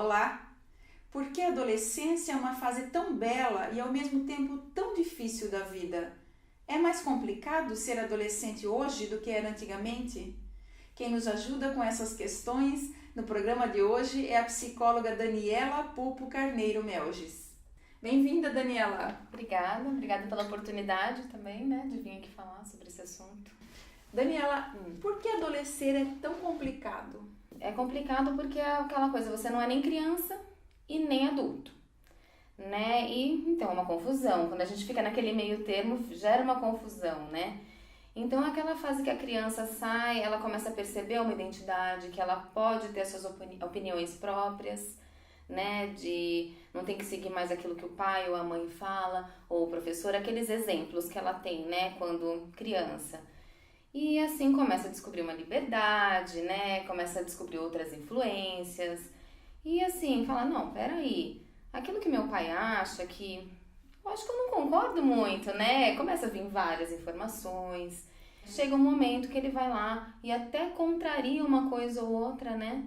Olá! Por que a adolescência é uma fase tão bela e ao mesmo tempo tão difícil da vida? É mais complicado ser adolescente hoje do que era antigamente? Quem nos ajuda com essas questões no programa de hoje é a psicóloga Daniela Pupo Carneiro Melges. Bem-vinda, Daniela! Obrigada pela oportunidade também, né, de vir aqui falar sobre esse assunto. Daniela, por que adolescer é tão complicado? É complicado porque é aquela coisa, você não é nem criança e nem adulto, né? E então é uma confusão. Quando a gente fica naquele meio termo, gera uma confusão, né? Então aquela fase que a criança sai, ela começa a perceber uma identidade, que ela pode ter suas opiniões próprias, né? De não tem que seguir mais aquilo que o pai ou a mãe fala, ou o professor, aqueles exemplos que ela tem, né? Quando criança. E assim começa a descobrir uma liberdade, né? Começa a descobrir outras influências. E assim, fala, não, peraí, aquilo que meu pai acha que... Eu acho que eu não concordo muito, né? Começa a vir várias informações. Chega um momento que ele vai lá e até contraria uma coisa ou outra, né?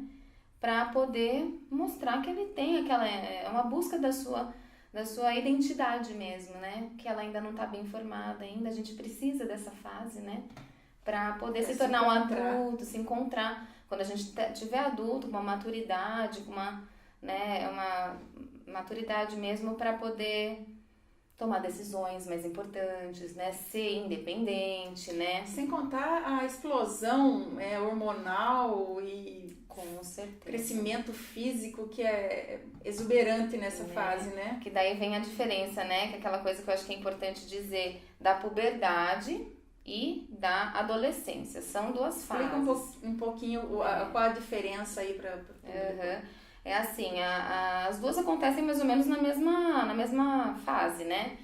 Pra poder mostrar que ele tem aquela... É uma busca da sua identidade mesmo, né? Que ela ainda não tá bem formada ainda. A gente precisa dessa fase, né? Pra poder se tornar um adulto, se encontrar. Quando a gente tiver adulto, com uma maturidade, com uma maturidade mesmo para poder tomar decisões mais importantes, né? Ser independente, né? Sem contar a explosão hormonal e com certeza. Crescimento físico que é exuberante nessa fase, né? Que daí vem a diferença, né? Que é aquela coisa que eu acho que é importante dizer da puberdade e da adolescência. São duas fases. Explica um pouquinho qual a diferença aí para É assim, as duas acontecem mais ou menos na mesma fase, né?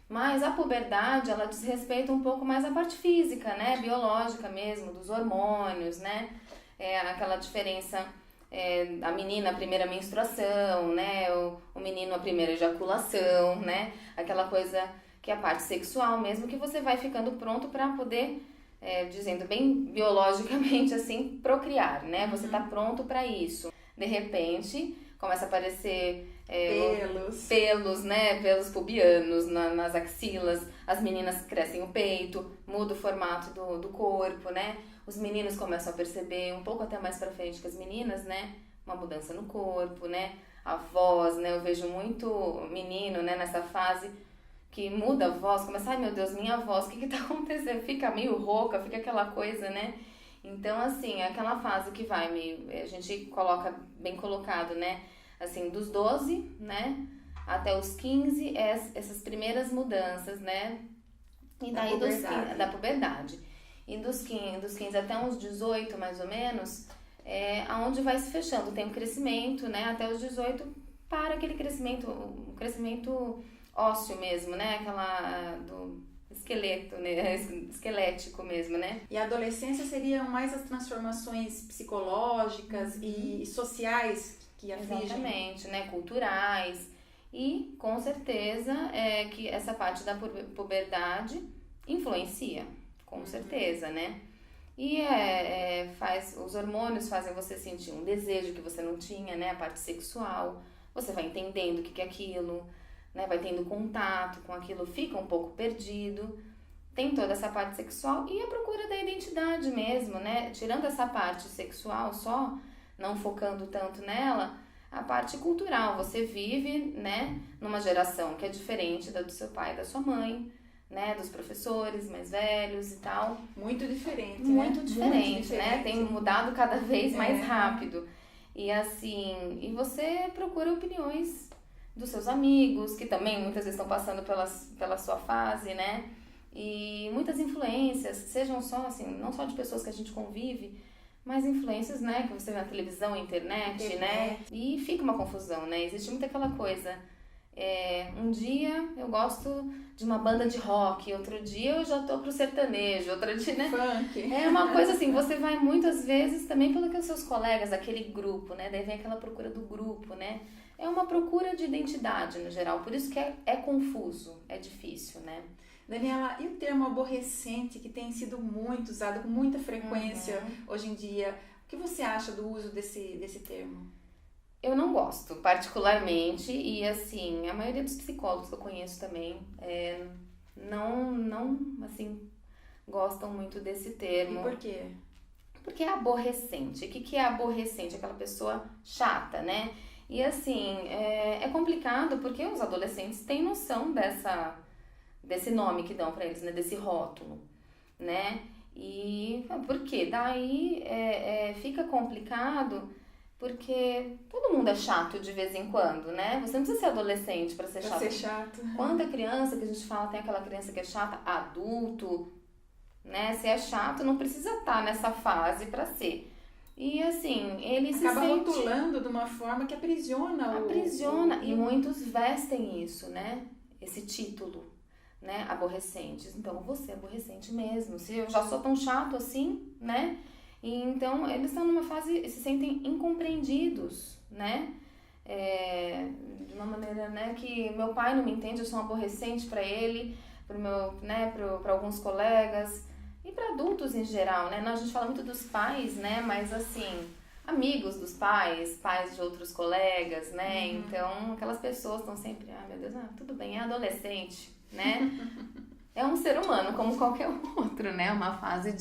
Mas a puberdade, ela diz respeito um pouco mais à parte física, né? Biológica mesmo, dos hormônios, né? É aquela diferença, a menina a primeira menstruação, né? O menino a primeira ejaculação, né? Aquela coisa que é a parte sexual mesmo, que você vai ficando pronto para poder, dizendo bem biologicamente assim, procriar, né? Você tá pronto para isso. De repente, começa a aparecer pelos, né? Pelos pubianos nas axilas, as meninas crescem o peito, muda o formato do corpo, né? Os meninos começam a perceber, um pouco até mais pra frente que as meninas, né? Uma mudança no corpo, né? A voz, né? Eu vejo muito menino, né? Nessa fase que muda a voz, começa, ai meu Deus, minha voz, o que tá acontecendo? Fica meio rouca, fica aquela coisa, né? Então, assim, é aquela fase que vai meio, a gente coloca bem colocado, né? Assim, dos 12, né? Até os 15, essas primeiras mudanças, né? E daí da puberdade. E dos 15 até uns 18, mais ou menos, aonde vai se fechando. Tem um crescimento, né? Até os 18, para aquele crescimento, o crescimento ósseo mesmo, né? Aquela do esqueleto, né? Esquelético mesmo, né? E a adolescência seriam mais as transformações psicológicas e sociais que afligem. Exatamente, né? Culturais. E com certeza que essa parte da puberdade influencia, com certeza, né? E os hormônios fazem você sentir um desejo que você não tinha, né? A parte sexual. Você vai entendendo o que é aquilo, né? Vai tendo contato com aquilo, fica um pouco perdido. Tem toda essa parte sexual e a procura da identidade mesmo, né? Tirando essa parte sexual só, não focando tanto nela, a parte cultural. Você vive, né? Numa geração que é diferente da do seu pai e da sua mãe, né? Dos professores mais velhos e tal. Muito diferente, Muito diferente, né? Tem mudado cada vez mais rápido. E assim, e você procura opiniões dos seus amigos, que também muitas vezes estão passando pela sua fase, né? E muitas influências, sejam só assim, não só de pessoas que a gente convive, mas influências, né, que você vê na televisão, internet, né? E fica uma confusão, né? Existe muito aquela coisa, um dia eu gosto de uma banda de rock, outro dia eu já tô pro sertanejo, outro dia, né? Funk. É uma coisa assim, você vai muitas vezes também pelo que os seus colegas, aquele grupo, né? Daí vem aquela procura do grupo, né? É uma procura de identidade no geral, por isso que é confuso, é difícil, né? Daniela, e o termo aborrecente, que tem sido muito usado com muita frequência hoje em dia, o que você acha do uso desse termo? Eu não gosto, particularmente, e assim, a maioria dos psicólogos que eu conheço também não, assim, gostam muito desse E termo. por quê? Porque é aborrecente. O que é aborrecente? Aquela pessoa chata, né? E assim, é complicado porque os adolescentes têm noção desse nome que dão pra eles, né? Desse rótulo, né? E por quê? Daí fica complicado porque todo mundo é chato de vez em quando, né? Você não precisa ser adolescente pra ser Pra chato. ser chato. Quanta criança que a gente fala, tem aquela criança que é chata, adulto, né? Se é chato, não precisa estar nessa fase pra ser. E assim, ele se Acaba sente... rotulando de uma forma que aprisiona Aprisiona. E muitos vestem isso, né? Esse título, né? Aborrecentes. Então, você é aborrecente mesmo. Se eu já sou tão chato assim, né? E então, eles estão numa fase, se sentem incompreendidos, né? De uma maneira, né? Que meu pai não me entende, eu sou um aborrecente pra ele, pra alguns colegas e pra adultos em geral, né? A gente fala muito dos pais, né? Mas assim, amigos dos pais, pais de outros colegas, né? Então, aquelas pessoas estão sempre, meu Deus, tudo bem, é adolescente, né? É um ser humano como qualquer outro, né? Uma fase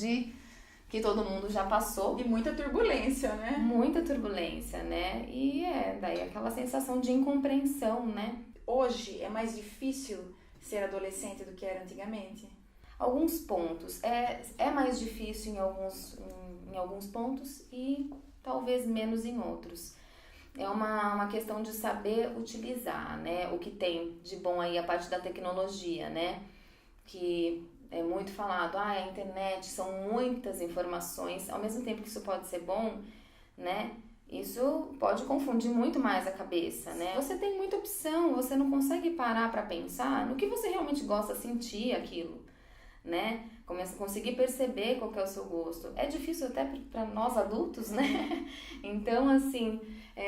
que todo mundo já passou. E muita turbulência, né? Muita turbulência, né? E daí aquela sensação de incompreensão, né? Hoje é mais difícil ser adolescente do que era antigamente? Alguns pontos. É mais difícil em alguns pontos e talvez menos em outros. É uma questão de saber utilizar, né? O que tem de bom aí a parte da tecnologia, né? Que é muito falado, a internet, são muitas informações, ao mesmo tempo que isso pode ser bom, né? Isso pode confundir muito mais a cabeça, né? Você tem muita opção, você não consegue parar para pensar no que você realmente gosta, sentir aquilo, né? Começa a conseguir perceber qual que é o seu gosto. É difícil até para nós adultos, né? Então, assim,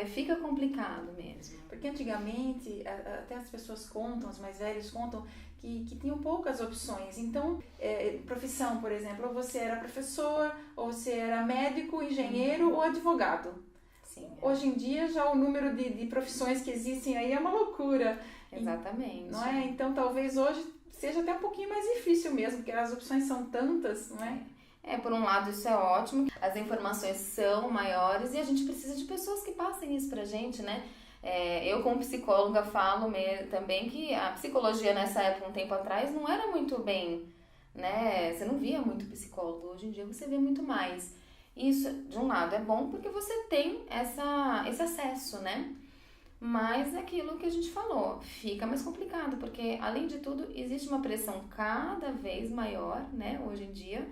fica complicado mesmo. Porque antigamente, até as pessoas contam, os mais velhos contam, que tinham poucas opções. Então, profissão, por exemplo, ou você era professor, ou você era médico, engenheiro ou advogado. Sim. Hoje em dia, já o número de profissões que existem aí é uma loucura. Exatamente. Não é? Então, talvez hoje seja até um pouquinho mais difícil mesmo, porque as opções são tantas, não é? Por um lado isso é ótimo, as informações são maiores e a gente precisa de pessoas que passem isso pra gente, né? Eu como psicóloga falo também que a psicologia nessa época, um tempo atrás, não era muito bem, né? Você não via muito psicólogo, hoje em dia você vê muito mais. Isso, de um lado, é bom porque você tem esse acesso, né? Mas é aquilo que a gente falou, fica mais complicado, porque além de tudo, existe uma pressão cada vez maior, né, hoje em dia,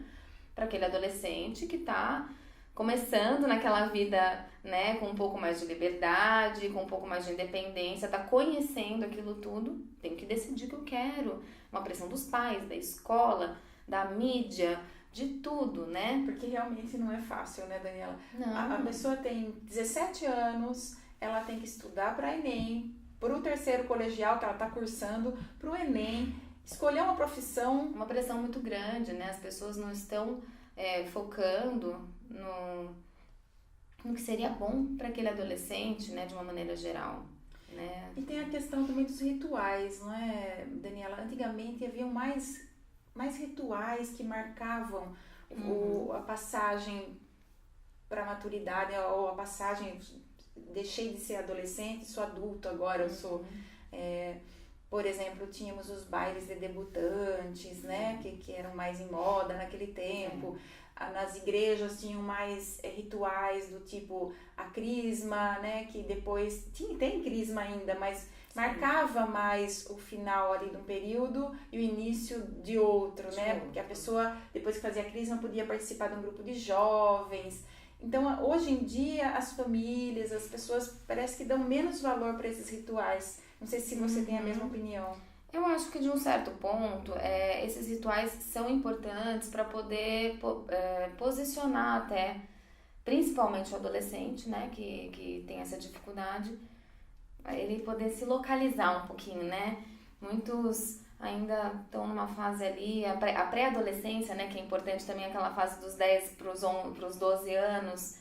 para aquele adolescente que está começando naquela vida, né, com um pouco mais de liberdade, com um pouco mais de independência, está conhecendo aquilo tudo, tenho que decidir o que eu quero. Uma pressão dos pais, da escola, da mídia, de tudo, né? Porque realmente não é fácil, né, Daniela? Não. A pessoa tem 17 anos, ela tem que estudar para Enem, para o terceiro colegial que ela está cursando, para o Enem, escolher uma profissão. Uma pressão muito grande, né? As pessoas não estão focando no que seria bom para aquele adolescente, né? De uma maneira geral, né? E tem a questão também dos rituais, não é, Daniela? Antigamente haviam mais rituais que marcavam a passagem para a maturidade, ou a passagem, deixei de ser adolescente, sou adulto agora, eu sou... por exemplo, tínhamos os bailes de debutantes, né, que eram mais em moda naquele tempo. Nas igrejas tinham mais rituais do tipo a crisma, né, que depois tem crisma ainda, mas marcava mais o final ali de um período e o início de outro, né, porque a pessoa, depois que fazia a crisma, podia participar de um grupo de jovens. Então, hoje em dia, as famílias, as pessoas, parece que dão menos valor para esses rituais. Não sei se você tem a mesma opinião. Eu acho que de um certo ponto, esses rituais são importantes para poder posicionar até, principalmente o adolescente, né, que tem essa dificuldade, ele poder se localizar um pouquinho, né? Muitos ainda estão numa fase ali, a pré-adolescência, né, que é importante também, aquela fase dos 10 para os 12 anos,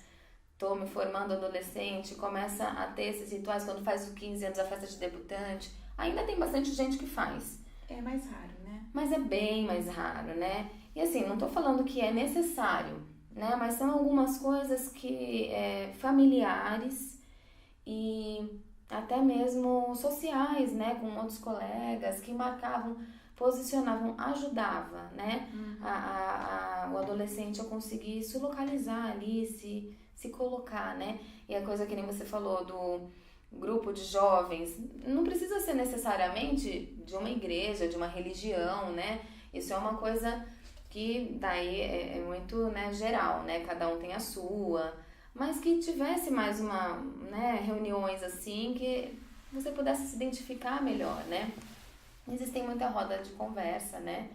tô me formando adolescente, começa a ter esses rituais quando faz os 15 anos, a festa de debutante. Ainda tem bastante gente que faz. É mais raro, né? Mas é bem mais raro, né? E assim, não tô falando que é necessário, né? Mas são algumas coisas que familiares e até mesmo sociais, né? Com outros colegas que marcavam, posicionavam, ajudava, né? O adolescente a conseguir se localizar ali, se colocar, né? E a coisa que nem você falou do grupo de jovens, não precisa ser necessariamente de uma igreja, de uma religião, né? Isso é uma coisa que daí é muito, né, geral, né? Cada um tem a sua, mas que tivesse mais né, reuniões assim que você pudesse se identificar melhor, né? Existem muita roda de conversa, né?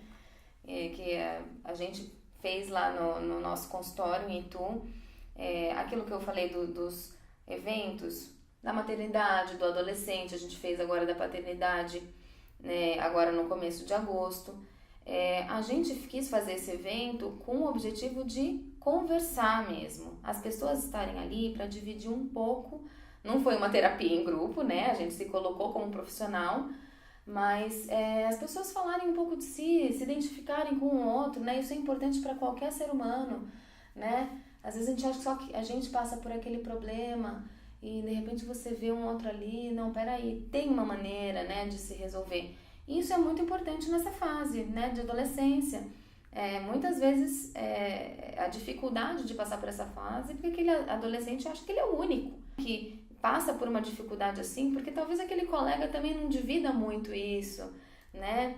Que a gente fez lá no nosso consultório em Itu, aquilo que eu falei dos eventos da maternidade, do adolescente, a gente fez agora da paternidade, né, agora no começo de agosto. A gente quis fazer esse evento com o objetivo de conversar mesmo, as pessoas estarem ali para dividir um pouco. Não foi uma terapia em grupo, né? A gente se colocou como profissional, mas as pessoas falarem um pouco de si, se identificarem com o outro, né? Isso é importante para qualquer ser humano, né? Às vezes a gente acha que só que a gente passa por aquele problema e de repente você vê um outro ali, não, peraí, tem uma maneira, né, de se resolver. E isso é muito importante nessa fase, né, de adolescência. Muitas vezes a dificuldade de passar por essa fase, porque aquele adolescente acha que ele é o único que passa por uma dificuldade assim, porque talvez aquele colega também não divida muito isso, né?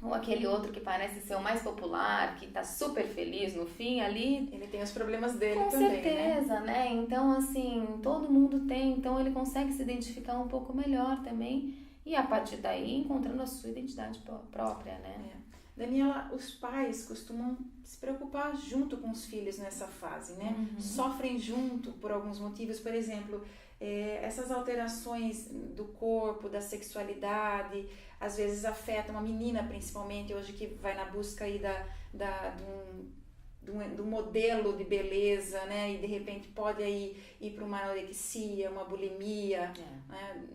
Ou aquele outro que parece ser o mais popular, que tá super feliz no fim ali. Ele tem os problemas dele com também, certeza, né? Então, assim, todo mundo tem, então ele consegue se identificar um pouco melhor também e a partir daí encontrando a sua identidade própria, né? Daniela, os pais costumam se preocupar junto com os filhos nessa fase, né? Sofrem junto por alguns motivos, por exemplo, essas alterações do corpo, da sexualidade, às vezes afetam a menina principalmente, hoje que vai na busca aí do modelo de beleza, né? E de repente pode aí ir para uma anorexia, uma bulimia, né?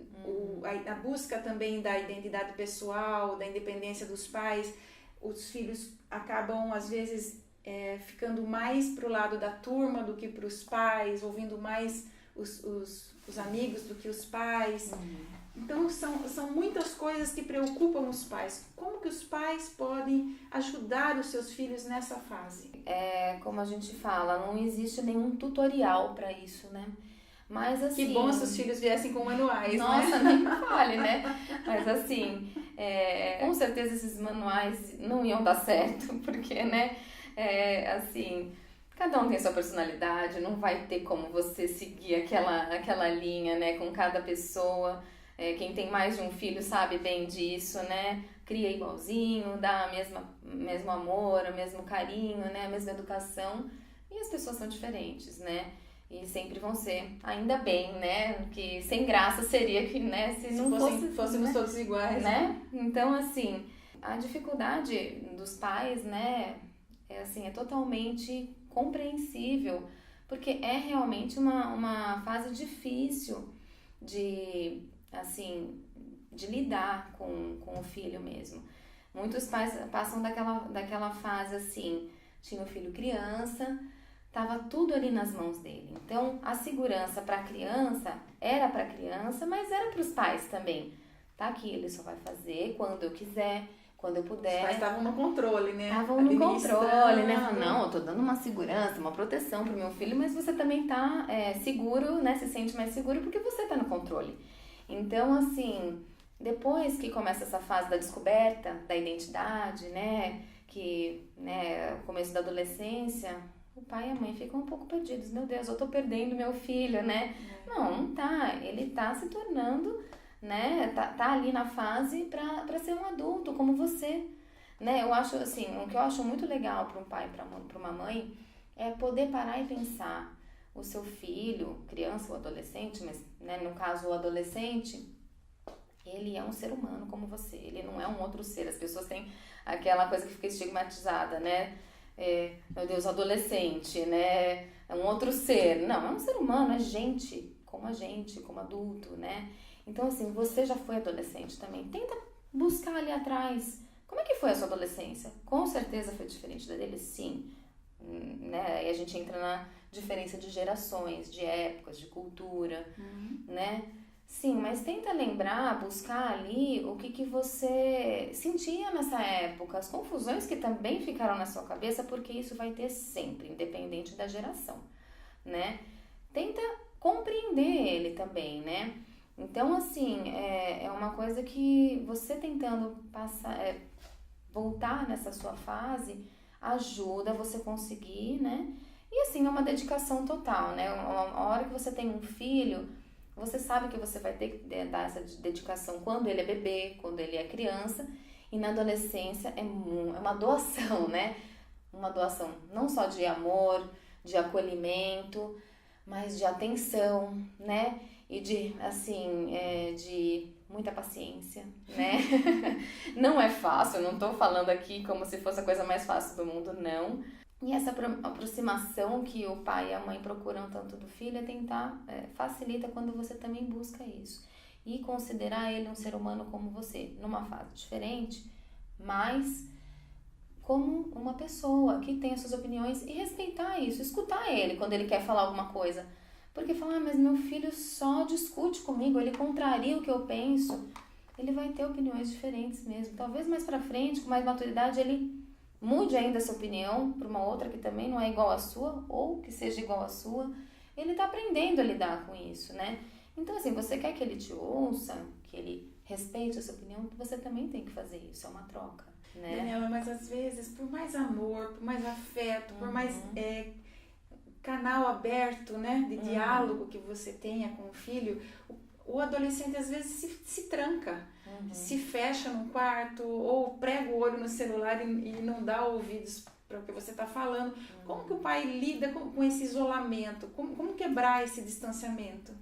A busca também da identidade pessoal, da independência dos pais. Os filhos acabam às vezes ficando mais para o lado da turma do que para os pais, ouvindo mais os amigos do que os pais. Então são muitas coisas que preocupam os pais. Como que os pais podem ajudar os seus filhos nessa fase? Como a gente fala, não existe nenhum tutorial para isso, né? Mas assim... Que bom se os filhos viessem com manuais, nossa, né? nem me fale, né? Mas assim, com certeza esses manuais não iam dar certo, porque, né? Assim, cada um tem sua personalidade, não vai ter como você seguir aquela linha, né? Com cada pessoa. Quem tem mais de um filho sabe bem disso, né? Cria igualzinho, dá o mesmo amor, o mesmo carinho, né? A mesma educação. E as pessoas são diferentes, né? E sempre vão ser, ainda bem, né? Que sem graça seria que, né? Se não fôssemos né? todos iguais, né? Então, assim, a dificuldade dos pais, né? É totalmente compreensível, porque é realmente uma fase difícil de lidar com o filho mesmo. Muitos pais passam daquela fase assim, tinha o filho criança, tava tudo ali nas mãos dele. Então, a segurança para a criança era para a criança, mas era para os pais também. Tá aqui, ele só vai fazer quando eu quiser, quando eu puder. Os pais estavam no controle, né? Estavam no controle, né? Não, eu tô dando uma segurança, uma proteção pro meu filho, mas você também tá seguro, né? Se sente mais seguro porque você tá no controle. Então, assim, depois que começa essa fase da descoberta da identidade, né? Que, né, o começo da adolescência, o pai e a mãe ficam um pouco perdidos. Meu Deus, eu tô perdendo meu filho, né? Não tá. Ele tá se tornando, né? Tá ali na fase pra ser um adulto, como você, né? Eu acho, assim, o que eu acho muito legal para um pai e para uma mãe é poder parar e pensar o seu filho, criança ou adolescente, mas, né, no caso o adolescente, ele é um ser humano como você, ele não é um outro ser. As pessoas têm aquela coisa que fica estigmatizada, né? meu Deus, adolescente, né? É um outro ser. Não, é um ser humano, é gente, como adulto, né? Então, assim, você já foi adolescente também. Tenta buscar ali atrás. Como é que foi a sua adolescência? Com certeza foi diferente da dele, sim. Né? E a gente entra na diferença de gerações, de épocas, de cultura, né? Sim, mas tenta lembrar, buscar ali o que você sentia nessa época, as confusões que também ficaram na sua cabeça, porque isso vai ter sempre, independente da geração, né? Tenta compreender ele também, né? Então, assim, é uma coisa que você tentando voltar nessa sua fase ajuda você conseguir, né? E assim, é uma dedicação total, né? A hora que você tem um filho, você sabe que você vai ter que dar essa dedicação quando ele é bebê, quando ele é criança, e na adolescência é uma doação, né? Uma doação não só de amor, de acolhimento, mas de atenção, né? E de, assim, de muita paciência, né? Não é fácil, eu não tô falando aqui como se fosse a coisa mais fácil do mundo, não. E essa aproximação que o pai e a mãe procuram tanto do filho é tentar, facilita quando você também busca isso. E considerar ele um ser humano como você, numa fase diferente, mas como uma pessoa que tem as suas opiniões e respeitar isso, escutar ele quando ele quer falar alguma coisa. Porque falar, mas meu filho só discute comigo, ele contraria o que eu penso. Ele vai ter opiniões diferentes mesmo. Talvez mais pra frente, com mais maturidade, ele mude ainda essa opinião para uma outra que também não é igual à sua, ou que seja igual à sua. Ele tá aprendendo a lidar com isso, né? Então, assim, você quer que ele te ouça, que ele respeite a sua opinião, você também tem que fazer isso, é uma troca, né? Daniela, mas às vezes, por mais amor, por mais afeto, por mais canal aberto, né, de diálogo que você tenha com o filho, o adolescente às vezes se tranca, se fecha num quarto ou prega o olho no celular e não dá ouvidos para o que você está falando. Como que o pai lida com esse isolamento? Como quebrar esse distanciamento?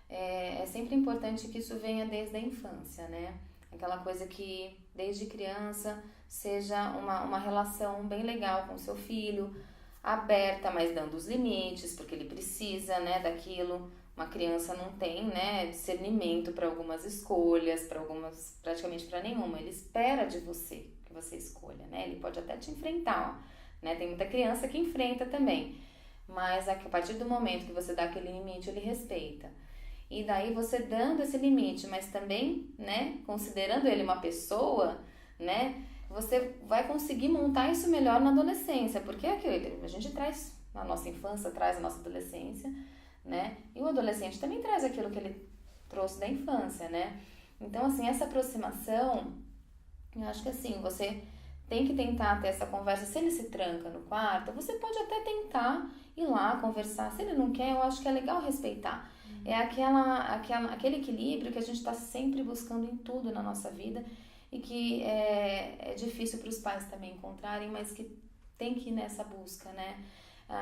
É sempre importante que isso venha desde a infância, né? Aquela coisa que desde criança seja uma relação bem legal com o seu filho, aberta, mas dando os limites, porque ele precisa, né, daquilo. Uma criança não tem, né, discernimento para algumas escolhas, para algumas, praticamente para nenhuma. Ele espera de você que você escolha, né? Ele pode até te enfrentar, né? Tem muita criança que enfrenta também, mas a partir do momento que você dá aquele limite, ele respeita. E daí você dando esse limite, mas também, né, considerando ele uma pessoa, né, você vai conseguir montar isso melhor na adolescência, porque é aquilo, a gente traz a nossa infância, traz a nossa adolescência, né, e o adolescente também traz aquilo que ele trouxe da infância, né. Então, assim, essa aproximação, eu acho que assim, você tem que tentar ter essa conversa. Se ele se tranca no quarto, você pode até tentar ir lá conversar. Se ele não quer, eu acho que é legal respeitar. É aquele equilíbrio que a gente está sempre buscando em tudo na nossa vida e que é difícil para os pais também encontrarem, mas que tem que ir nessa busca, né?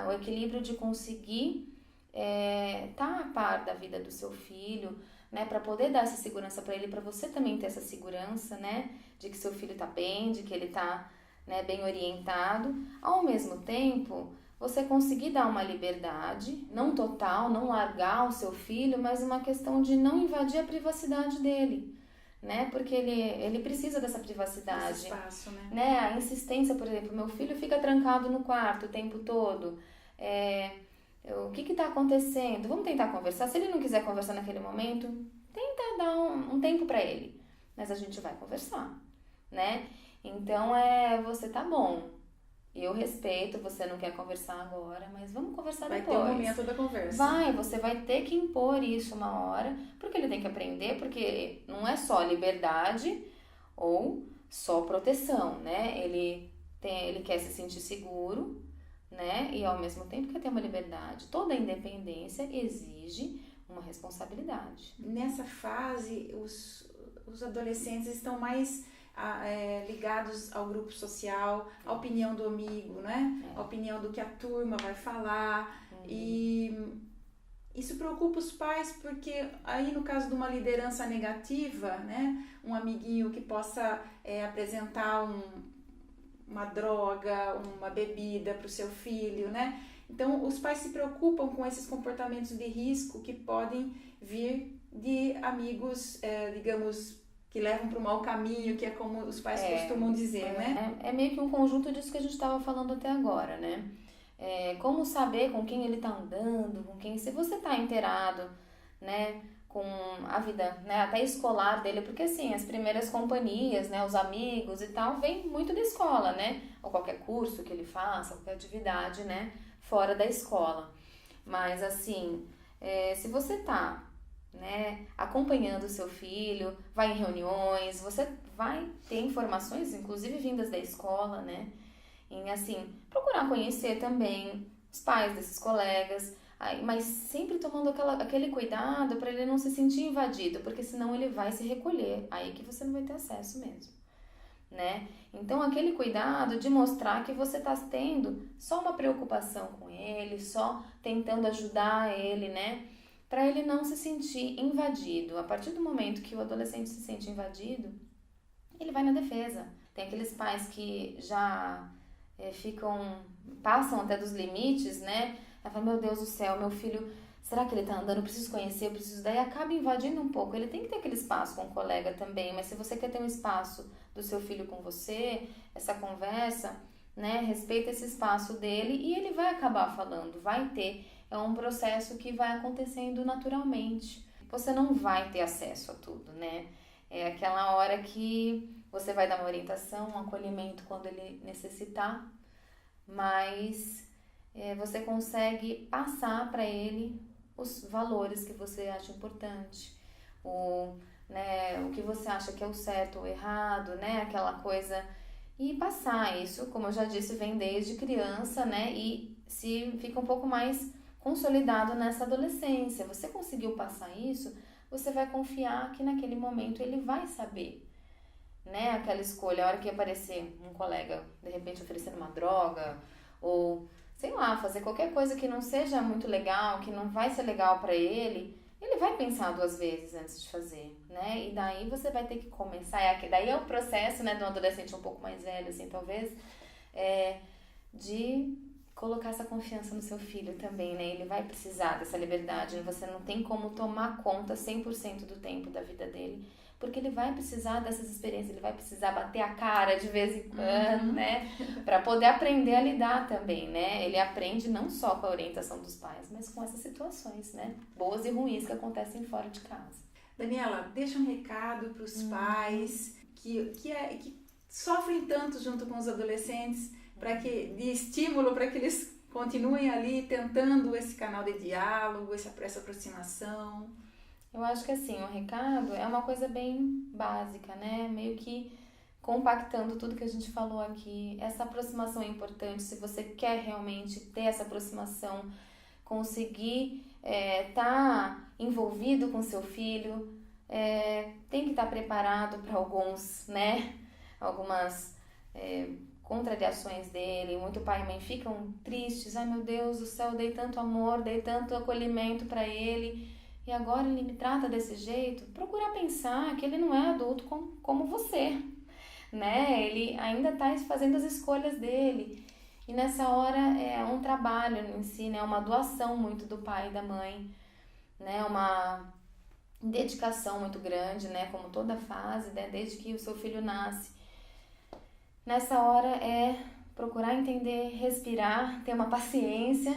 O equilíbrio de conseguir tá a par da vida do seu filho, né? Para poder dar essa segurança para ele, para você também ter essa segurança, né? De que seu filho tá bem, de que ele tá, né, bem orientado. Ao mesmo tempo, você conseguir dar uma liberdade, não total, não largar o seu filho, mas uma questão de não invadir a privacidade dele, né? Porque ele precisa dessa privacidade. Esse espaço, né? A insistência, por exemplo, meu filho fica trancado no quarto o tempo todo. O que está acontecendo? Vamos tentar conversar. Se ele não quiser conversar naquele momento, tenta dar um tempo para ele. Mas a gente vai conversar, né? Então, você tá bom. Eu respeito, você não quer conversar agora, mas vamos conversar depois. Vai ter o momento da conversa. Você vai ter que impor isso uma hora, porque ele tem que aprender, porque não é só liberdade ou só proteção, né? Ele quer se sentir seguro, né? E ao mesmo tempo quer ter uma liberdade. Toda independência exige uma responsabilidade. Nessa fase, os adolescentes estão mais ligados ao grupo social, à opinião do amigo, né? A opinião do que a turma vai falar. E isso preocupa os pais, porque aí no caso de uma liderança negativa, né? Um amiguinho que possa apresentar uma droga, uma bebida para o seu filho, né? Então, os pais se preocupam com esses comportamentos de risco que podem vir de amigos, digamos, que levam para o mau caminho, que é como os pais costumam dizer, né? É meio que um conjunto disso que a gente estava falando até agora, né? Como saber com quem ele está andando, com quem, se você está inteirado, né? Com a vida, né, até escolar dele, porque assim, as primeiras companhias, né, os amigos e tal, vem muito da escola, né, ou qualquer curso que ele faça, qualquer atividade, né, fora da escola. Mas assim, se você tá, né, acompanhando o seu filho, vai em reuniões, você vai ter informações, inclusive vindas da escola, né, em assim, procurar conhecer também os pais desses colegas, mas sempre tomando aquele cuidado para ele não se sentir invadido, porque senão ele vai se recolher, aí que você não vai ter acesso mesmo, né? Então aquele cuidado de mostrar que você está tendo só uma preocupação com ele, só tentando ajudar ele, né? Para ele não se sentir invadido. A partir do momento que o adolescente se sente invadido, ele vai na defesa. Tem aqueles pais que já passam até dos limites, né? Ela fala, meu Deus do céu, meu filho, será que ele tá andando? Eu preciso conhecer, eu preciso... Daí acaba invadindo um pouco. Ele tem que ter aquele espaço com o colega também, mas se você quer ter um espaço do seu filho com você, essa conversa, né? Respeita esse espaço dele e ele vai acabar falando, vai ter. É um processo que vai acontecendo naturalmente. Você não vai ter acesso a tudo, né? É aquela hora que você vai dar uma orientação, um acolhimento quando ele necessitar, mas... você consegue passar para ele os valores que você acha importante, o que você acha que é o certo ou o errado, né? Aquela coisa, e passar isso, como eu já disse, vem desde criança, né? E se fica um pouco mais consolidado nessa adolescência. Você conseguiu passar isso, você vai confiar que naquele momento ele vai saber, né? Aquela escolha, a hora que aparecer um colega, de repente oferecendo uma droga, ou sei lá, fazer qualquer coisa que não seja muito legal, que não vai ser legal pra ele, ele vai pensar 2 vezes antes de fazer, né? E daí você vai ter que começar, daí é o processo, né, de um adolescente um pouco mais velho, assim, talvez, de colocar essa confiança no seu filho também, né? Ele vai precisar dessa liberdade, você não tem como tomar conta 100% do tempo da vida dele, porque ele vai precisar dessas experiências, ele vai precisar bater a cara de vez em quando, né? Para poder aprender a lidar também, né? Ele aprende não só com a orientação dos pais, mas com essas situações, né? Boas e ruins que acontecem fora de casa. Daniela, deixa um recado para os pais que sofrem tanto junto com os adolescentes, de estímulo para que eles continuem ali tentando esse canal de diálogo, essa aproximação. Eu acho que assim, o recado é uma coisa bem básica, né? Meio que compactando tudo que a gente falou aqui. Essa aproximação é importante. Se você quer realmente ter essa aproximação, conseguir tá envolvido com seu filho, tem que estar preparado para algumas contrariações dele. Muito pai e mãe ficam tristes. Ai, meu Deus do céu, dei tanto amor, dei tanto acolhimento para ele. E agora ele me trata desse jeito. Procurar pensar que ele não é adulto como você, né? Ele ainda está fazendo as escolhas dele. E nessa hora é um trabalho em si, né? Uma doação muito do pai e da mãe, né? Uma dedicação muito grande, né? Como toda fase, né? Desde que o seu filho nasce. Nessa hora é procurar entender, respirar, ter uma paciência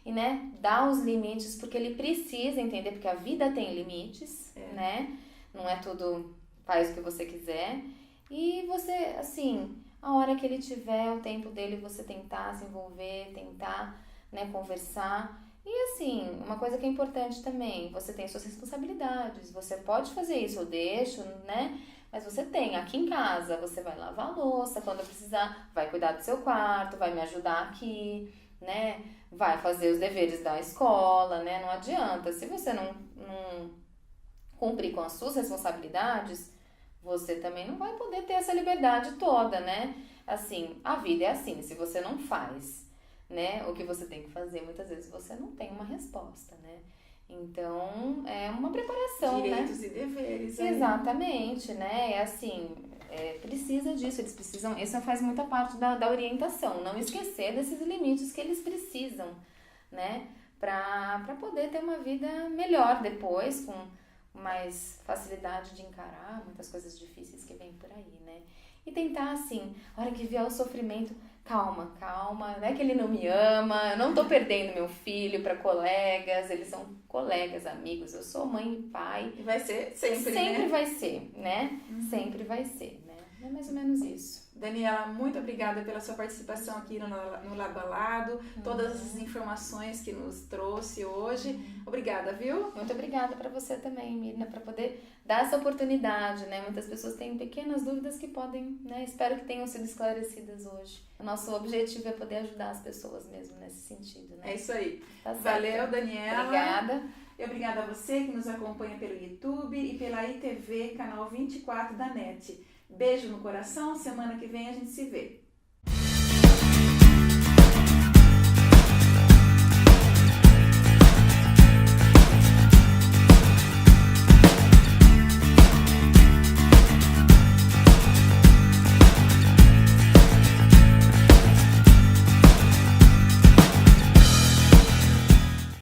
e, né, dar os limites, porque ele precisa entender, porque a vida tem limites, né? Não é tudo faz o que você quiser. E você, assim, a hora que ele tiver o tempo dele, você tentar se envolver, tentar, né, conversar. E assim, uma coisa que é importante também, você tem suas responsabilidades, você pode fazer isso, eu deixo, né? Mas você tem, aqui em casa, você vai lavar a louça quando precisar, vai cuidar do seu quarto, vai me ajudar aqui, né? Vai fazer os deveres da escola, né? Não adianta, se você não cumprir com as suas responsabilidades, você também não vai poder ter essa liberdade toda, né? Assim, a vida é assim, se você não faz, né, o que você tem que fazer, muitas vezes você não tem uma resposta, né? Então, é uma preparação, direitos e deveres. Exatamente, né? É assim, precisa disso, eles precisam, isso faz muita parte da orientação, não esquecer desses limites que eles precisam, né, para poder ter uma vida melhor depois, com mais facilidade de encarar muitas coisas difíceis que vêm por aí, né. E tentar, assim, a hora que vier o sofrimento, calma, não é que ele não me ama, eu não tô perdendo meu filho para colegas, eles são colegas, amigos, eu sou mãe e pai. E vai ser sempre, Sempre né? vai ser, né? Sempre vai ser, né? É mais ou menos isso. Daniela, muito obrigada pela sua participação aqui no Lado a Lado, todas as informações que nos trouxe hoje. Obrigada, viu? Muito obrigada para você também, Mirna, para poder dar essa oportunidade, né? Muitas pessoas têm pequenas dúvidas que podem, né? Espero que tenham sido esclarecidas hoje. O nosso objetivo é poder ajudar as pessoas mesmo nesse sentido, né? É isso aí. Tá certo. Valeu, Daniela. Obrigada. E obrigada a você que nos acompanha pelo YouTube e pela ITV, canal 24 da NET. Beijo no coração, semana que vem a gente se vê.